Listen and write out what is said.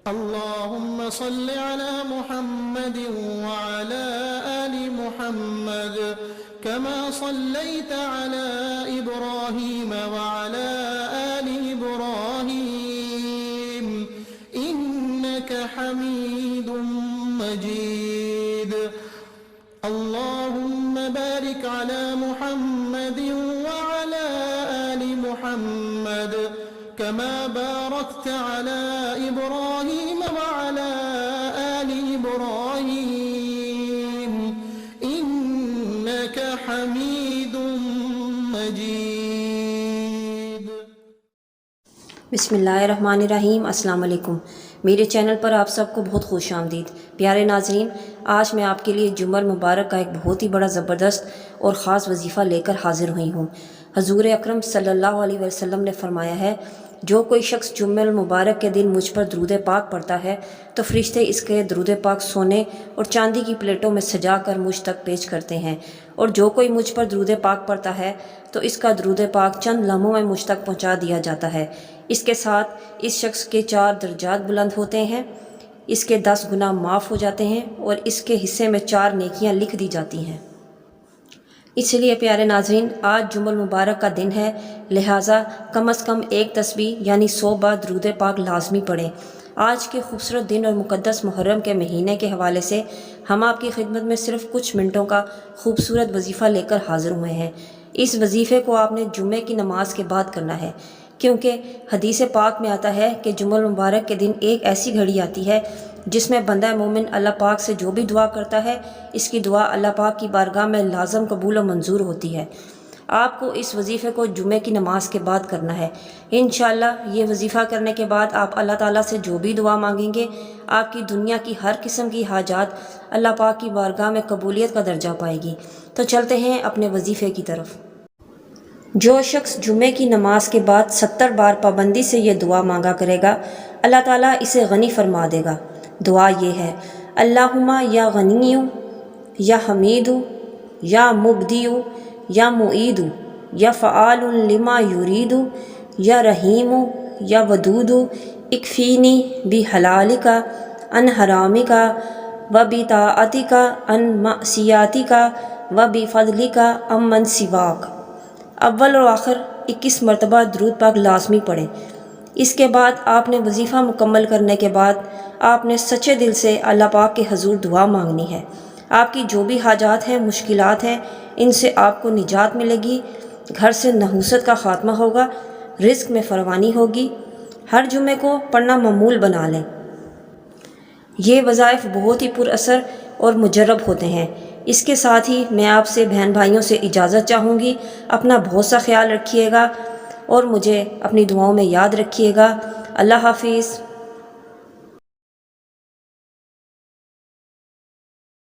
اللهم صل على محمد وعلى آل محمد كما صليت على إبراهيم وعلى آل إبراهيم إنك حميد مجيد اللهم بارك على محمد وعلى آل محمد كما باركت على إبراهيم وعلى آل إبراهيم إنك حميد مجيد۔ بسم اللہ الرحمن الرحیم۔ السلام علیکم، میرے چینل پر آپ سب کو بہت خوش آمدید۔ پیارے ناظرین، آج میں آپ کے لیے جمعہ مبارک کا ایک بہت ہی بڑا زبردست اور خاص وظیفہ لے کر حاضر ہوئی ہوں۔ حضور اکرم صلی اللہ علیہ وسلم نے فرمایا ہے، جو کوئی شخص جمعہ مبارک کے دن مجھ پر درود پاک پڑھتا ہے تو فرشتے اس کے درود پاک سونے اور چاندی کی پلیٹوں میں سجا کر مجھ تک پیش کرتے ہیں، اور جو کوئی مجھ پر درود پاک پڑھتا ہے تو اس کا درود پاک چند لمحوں میں مجھ تک پہنچا دیا جاتا ہے۔ اس کے ساتھ اس شخص کے 4 درجات بلند ہوتے ہیں، اس کے 10 گناہ معاف ہو جاتے ہیں، اور اس کے حصے میں 4 نیکیاں لکھ دی جاتی ہیں۔ اس لیے پیارے ناظرین، آج جمعہ مبارک کا دن ہے، لہٰذا کم از کم ایک تسبیح یعنی 100 بار درود پاک لازمی پڑھیں۔ آج کے خوبصورت دن اور مقدس محرم کے مہینے کے حوالے سے ہم آپ کی خدمت میں صرف کچھ منٹوں کا خوبصورت وظیفہ لے کر حاضر ہوئے ہیں۔ اس وظیفے کو آپ نے جمعے کی نماز کے بعد کرنا ہے، کیونکہ حدیث پاک میں آتا ہے کہ جمعہ مبارک کے دن ایک ایسی گھڑی آتی ہے جس میں بندہ مومن اللہ پاک سے جو بھی دعا کرتا ہے، اس کی دعا اللہ پاک کی بارگاہ میں لازم قبول و منظور ہوتی ہے۔ آپ کو اس وظیفے کو جمعے کی نماز کے بعد کرنا ہے۔ انشاءاللہ یہ وظیفہ کرنے کے بعد آپ اللہ تعالیٰ سے جو بھی دعا مانگیں گے، آپ کی دنیا کی ہر قسم کی حاجات اللہ پاک کی بارگاہ میں قبولیت کا درجہ پائے گی۔ تو چلتے ہیں اپنے وظیفے کی طرف۔ جو شخص جمعے کی نماز کے بعد 70 بار پابندی سے یہ دعا مانگا کرے گا، اللہ تعالیٰ اسے غنی فرما دے گا۔ دعا یہ ہے، اللہم یا غنی یا حمید یا مبدی یا معید یا فعال لما یرید یا رحیم یا ودود اکفینی بحلالک عن حرامک و بطاعتک عن معصیتک و بفضلک عمن سواک۔ اول اور آخر 21 مرتبہ درود پاک لازمی پڑھیں۔ اس کے بعد آپ نے وظیفہ مکمل کرنے کے بعد آپ نے سچے دل سے اللہ پاک کے حضور دعا مانگنی ہے۔ آپ کی جو بھی حاجات ہیں، مشکلات ہیں، ان سے آپ کو نجات ملے گی، گھر سے نحوست کا خاتمہ ہوگا، رزق میں فراوانی ہوگی۔ ہر جمعے کو پڑھنا معمول بنا لیں۔ یہ وظائف بہت ہی پر اثر اور مجرب ہوتے ہیں۔ اس کے ساتھ ہی میں آپ سے بہن بھائیوں سے اجازت چاہوں گی۔ اپنا بہت سا خیال رکھیے گا اور مجھے اپنی دعاؤں میں یاد رکھیے گا۔ اللہ حافظ۔